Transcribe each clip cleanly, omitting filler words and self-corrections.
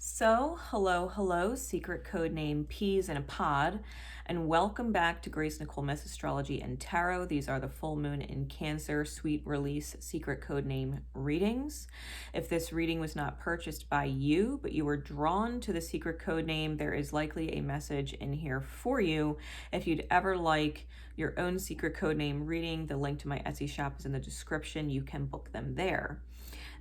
So, hello, secret code name Peas in a Pod, and welcome back to Nicole Myths Astrology and Tarot. These are the full moon in Cancer sweet release secret code name readings. If this reading was not purchased by you, but you were drawn to the secret code name, there is likely a message in here for you. If you'd ever like your own secret code name reading, the link to my Etsy shop is in the description. You can book them there.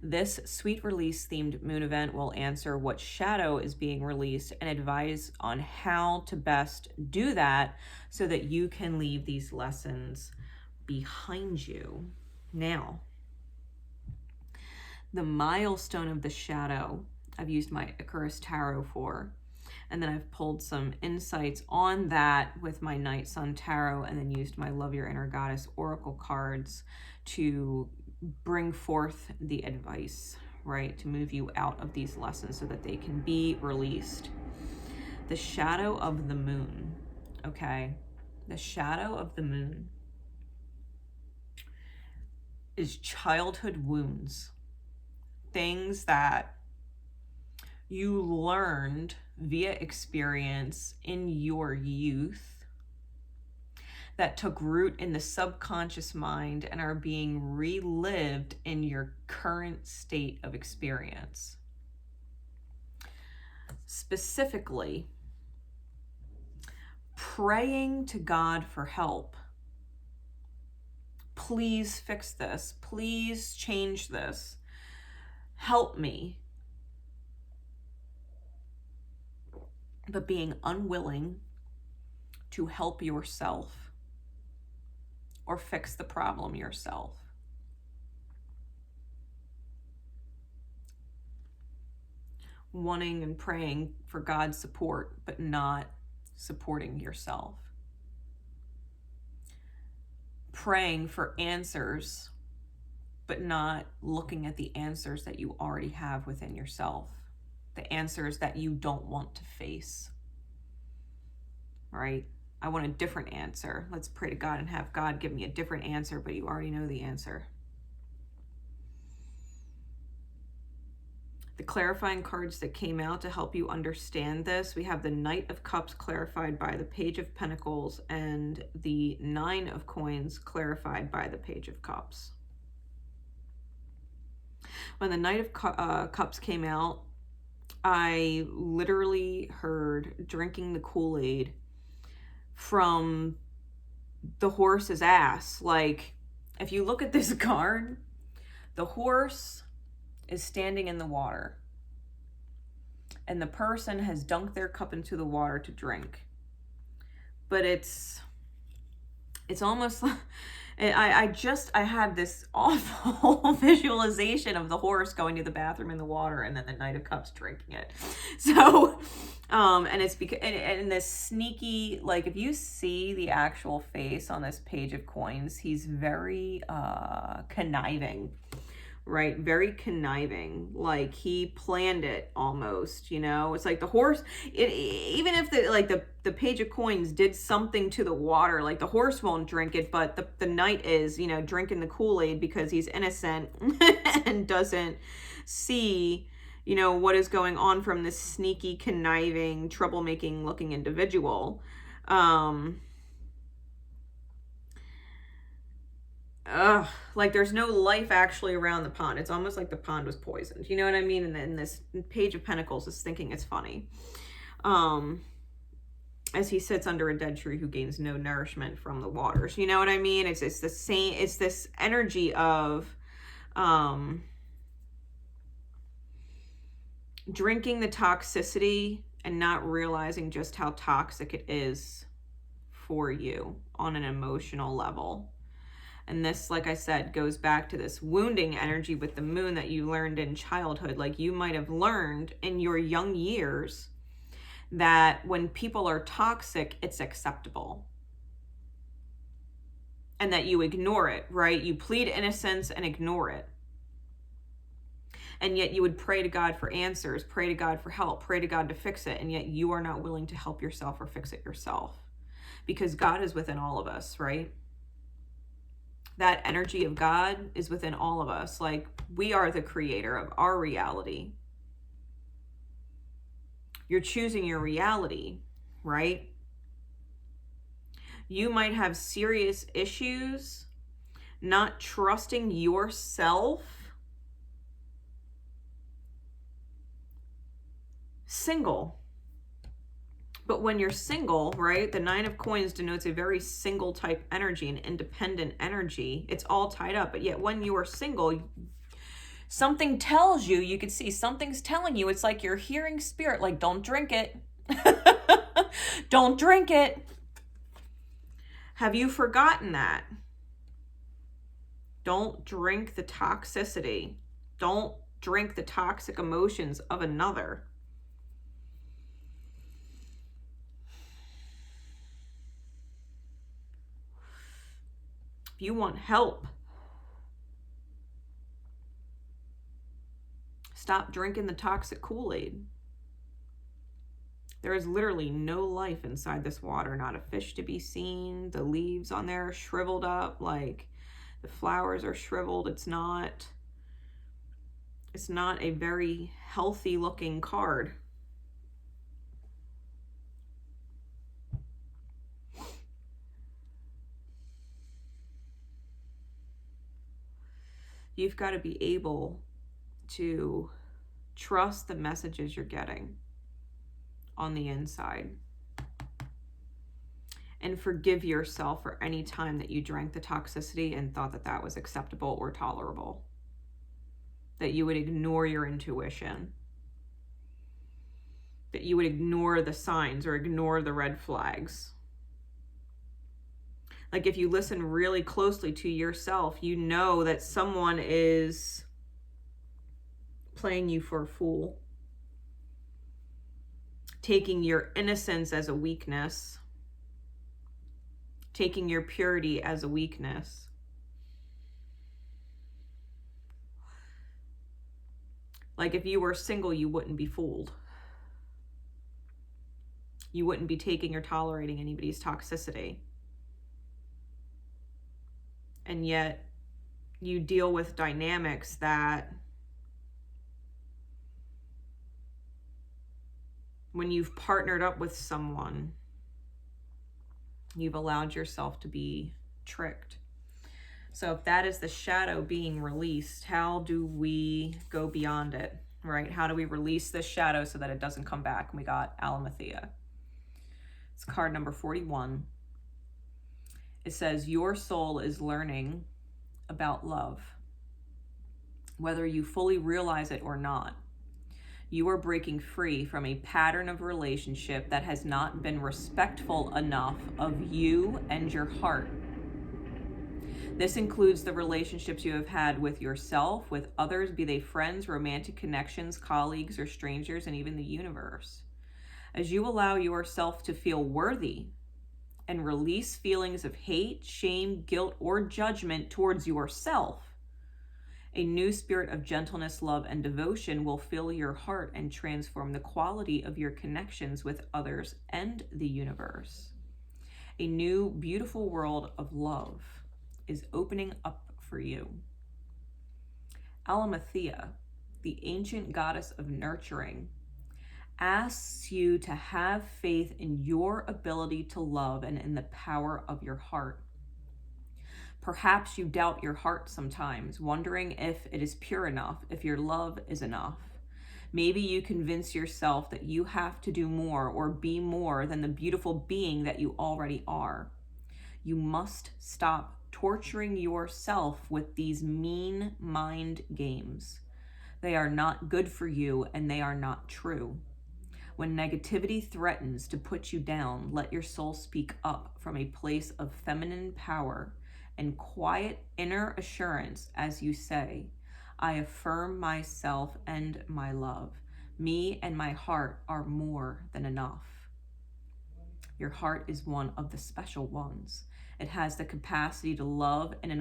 This sweet release themed moon event will answer what shadow is being released and advise on how to best do that so that you can leave these lessons behind you. Now, the milestone of the shadow, I've used my Icarus Tarot for, and then I've pulled some insights on that with my Night Sun Tarot, and then used my Love Your Inner Goddess Oracle cards to bring forth the advice, right? To move you out of these lessons so that they can be released. The shadow of the moon, okay? The shadow of the moon is childhood wounds, things that you learned via experience in your youth that took root in the subconscious mind and are being relived in your current state of experience. Specifically, praying to God for help. Please fix this. Please change this. Help me. But being unwilling to help yourself or fix the problem yourself. Wanting and praying for God's support, but not supporting yourself. Praying for answers, but not looking at the answers that you already have within yourself. The answers that you don't want to face, right? I want a different answer. Let's pray to God and have God give me a different answer, but you already know the answer. The clarifying cards that came out to help you understand this, we have the Knight of Cups clarified by the Page of Pentacles and the Nine of Coins clarified by the Page of Cups. When the Knight of Cups came out, I literally heard drinking the Kool-Aid from the horse's ass. Like, if you look at this card, the horse is standing in the water and the person has dunked their cup into the water to drink, but it's almost like I had this awful visualization of the horse going to the bathroom in the water and then the Knight of Cups drinking it. So, and it's because, and this sneaky, like if you see the actual face on this Page of Coins, he's very conniving, right? Very conniving. Like he planned it almost, you know? It's like the horse, even if the Page of Coins did something to the water, like the horse won't drink it, but the knight is, you know, drinking the Kool-Aid because he's innocent and doesn't see, you know, what is going on from this sneaky, conniving, troublemaking looking individual. Like there's no life actually around the pond. It's almost like the pond was poisoned. You know what I mean? And then this Page of Pentacles is thinking it's funny. As he sits under a dead tree who gains no nourishment from the waters. You know what I mean? It's the same, it's this energy of drinking the toxicity and not realizing just how toxic it is for you on an emotional level. And this, like I said, goes back to this wounding energy with the moon that you learned in childhood. Like you might have learned in your young years that when people are toxic, it's acceptable. And that you ignore it, right? You plead innocence and ignore it. And yet you would pray to God for answers, pray to God for help, pray to God to fix it. And yet you are not willing to help yourself or fix it yourself. Because God is within all of us, right? That energy of God is within all of us. Like we are the creator of our reality. You're choosing your reality, right? You might have serious issues not trusting yourself single. But when you're single, right, the Nine of Coins denotes a very single type energy, an independent energy. It's all tied up. But yet when you are single, something tells you, you can see something's telling you, it's like you're hearing spirit, like, don't drink it. Don't drink it. Have you forgotten that? Don't drink the toxicity. Don't drink the toxic emotions of another. If you want help, stop drinking the toxic Kool-Aid. There is literally no life inside this water, not a fish to be seen. The leaves on there are shriveled up, like the flowers are shriveled. It's not a very healthy looking card. You've got to be able to trust the messages you're getting on the inside. And forgive yourself for any time that you drank the toxicity and thought that that was acceptable or tolerable. That you would ignore your intuition. That you would ignore the signs or ignore the red flags. Like if you listen really closely to yourself, you know that someone is playing you for a fool. Taking your innocence as a weakness. Taking your purity as a weakness. Like if you were single, you wouldn't be fooled. You wouldn't be taking or tolerating anybody's toxicity. And yet you deal with dynamics that when you've partnered up with someone, you've allowed yourself to be tricked. So if that is the shadow being released, how do we go beyond it, right? How do we release this shadow so that it doesn't come back? And we got Alamothea. It's card number 41. It says, your soul is learning about love, whether you fully realize it or not. You are breaking free from a pattern of relationship that has not been respectful enough of you and your heart. This includes the relationships you have had with yourself, with others, be they friends, romantic connections, colleagues, or strangers, and even the universe. As you allow yourself to feel worthy and release feelings of hate, shame, guilt, or judgment towards yourself, a new spirit of gentleness, love, and devotion will fill your heart and transform the quality of your connections with others and the universe. A new, beautiful world of love is opening up for you. Alamothea, the ancient goddess of nurturing, asks you to have faith in your ability to love and in the power of your heart. Perhaps you doubt your heart sometimes, wondering if it is pure enough, if your love is enough. Maybe you convince yourself that you have to do more or be more than the beautiful being that you already are. You must stop torturing yourself with these mean mind games. They are not good for you and they are not true. When negativity threatens to put you down, let your soul speak up from a place of feminine power and quiet inner assurance as you say, I affirm myself and my love. Me and my heart are more than enough. Your heart is one of the special ones. It has the capacity to love in an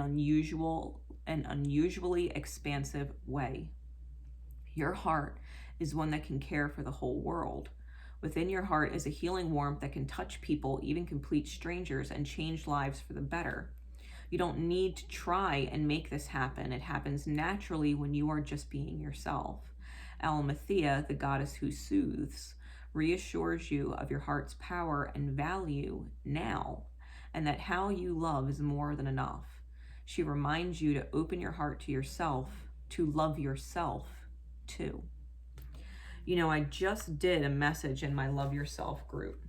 unusually expansive way. Your heart is one that can care for the whole world. Within your heart is a healing warmth that can touch people, even complete strangers, and change lives for the better. You don't need to try and make this happen. It happens naturally when you are just being yourself. Alamothea, the goddess who soothes, reassures you of your heart's power and value now, and that how you love is more than enough. She reminds you to open your heart to yourself, to love yourself too. You know, I just did a message in my Love Yourself group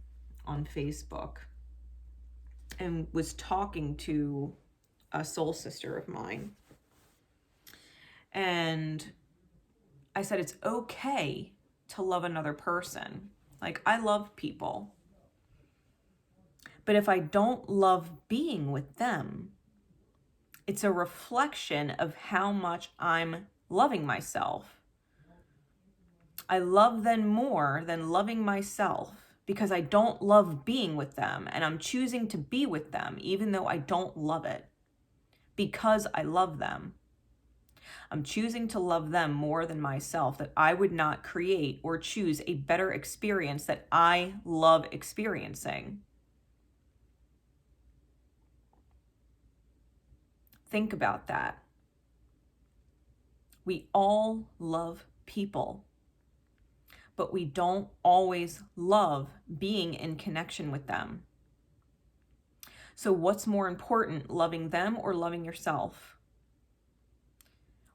on Facebook and was talking to a soul sister of mine. And I said, it's okay to love another person. Like, I love people. But if I don't love being with them, it's a reflection of how much I'm loving myself. I love them more than loving myself because I don't love being with them, and I'm choosing to be with them even though I don't love it because I love them. I'm choosing to love them more than myself, that I would not create or choose a better experience that I love experiencing. Think about that. We all love people, but we don't always love being in connection with them. So what's more important, loving them or loving yourself?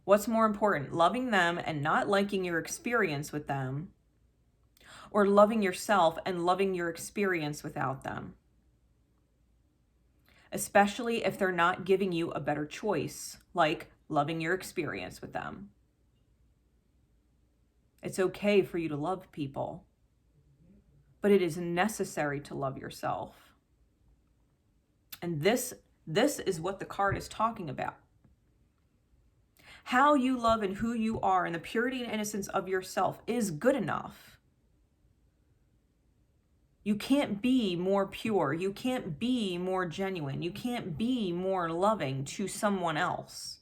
What's more important, loving them and not liking your experience with them, or loving yourself and loving your experience without them? Especially if they're not giving you a better choice, like loving your experience with them. It's okay for you to love people, but it is necessary to love yourself. And this is what the card is talking about. How you love and who you are and the purity and innocence of yourself is good enough. You can't be more pure. You can't be more genuine. You can't be more loving to someone else.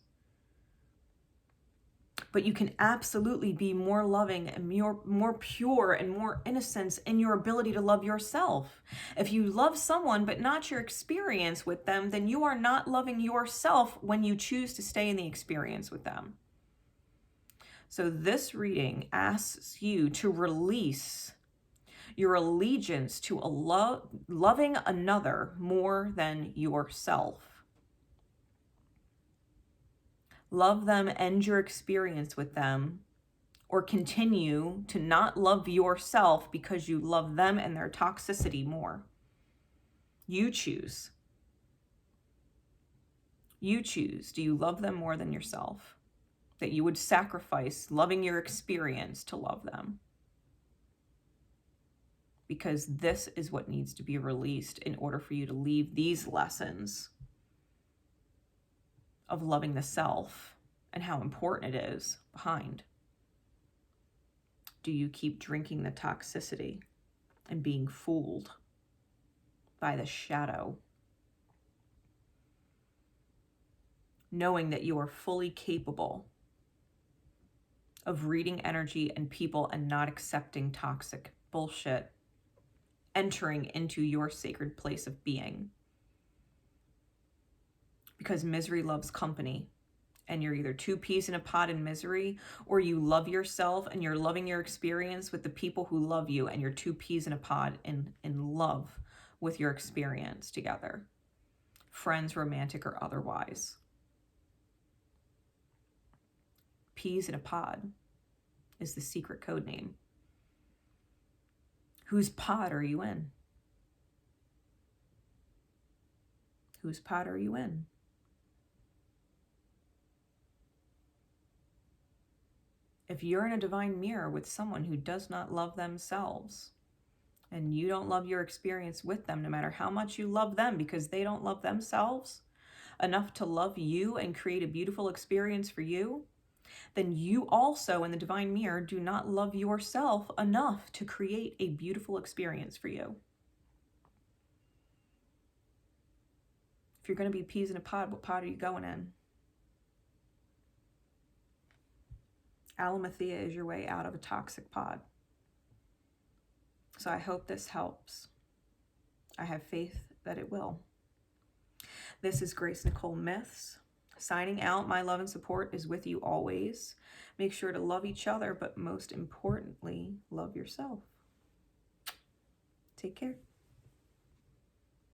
But you can absolutely be more loving and more pure and more innocent in your ability to love yourself. If you love someone but not your experience with them, then you are not loving yourself when you choose to stay in the experience with them. So this reading asks you to release your allegiance to loving another more than yourself. Love them, end your experience with them, or continue to not love yourself because you love them and their toxicity more. You choose. You choose. Do you love them more than yourself? That you would sacrifice loving your experience to love them? Because this is what needs to be released in order for you to leave these lessons of loving the self and how important it is behind. Do you keep drinking the toxicity and being fooled by the shadow, knowing that you are fully capable of reading energy and people and not accepting toxic bullshit entering into your sacred place of being? Because misery loves company, and you're either two peas in a pod in misery, or you love yourself and you're loving your experience with the people who love you, and you're two peas in a pod in love with your experience together, friends, romantic or otherwise. Peas in a pod is the secret code name. Whose pod are you in? Whose pod are you in? If you're in a divine mirror with someone who does not love themselves, and you don't love your experience with them, no matter how much you love them, because they don't love themselves enough to love you and create a beautiful experience for you, then you also in the divine mirror do not love yourself enough to create a beautiful experience for you. If you're going to be peas in a pod, what pod are you going in? Alamathea is your way out of a toxic pod. So I hope this helps. I have faith that it will. This is Grace Nicole Myths signing out. My love and support is with you always. Make sure to love each other, but most importantly, love yourself. Take care.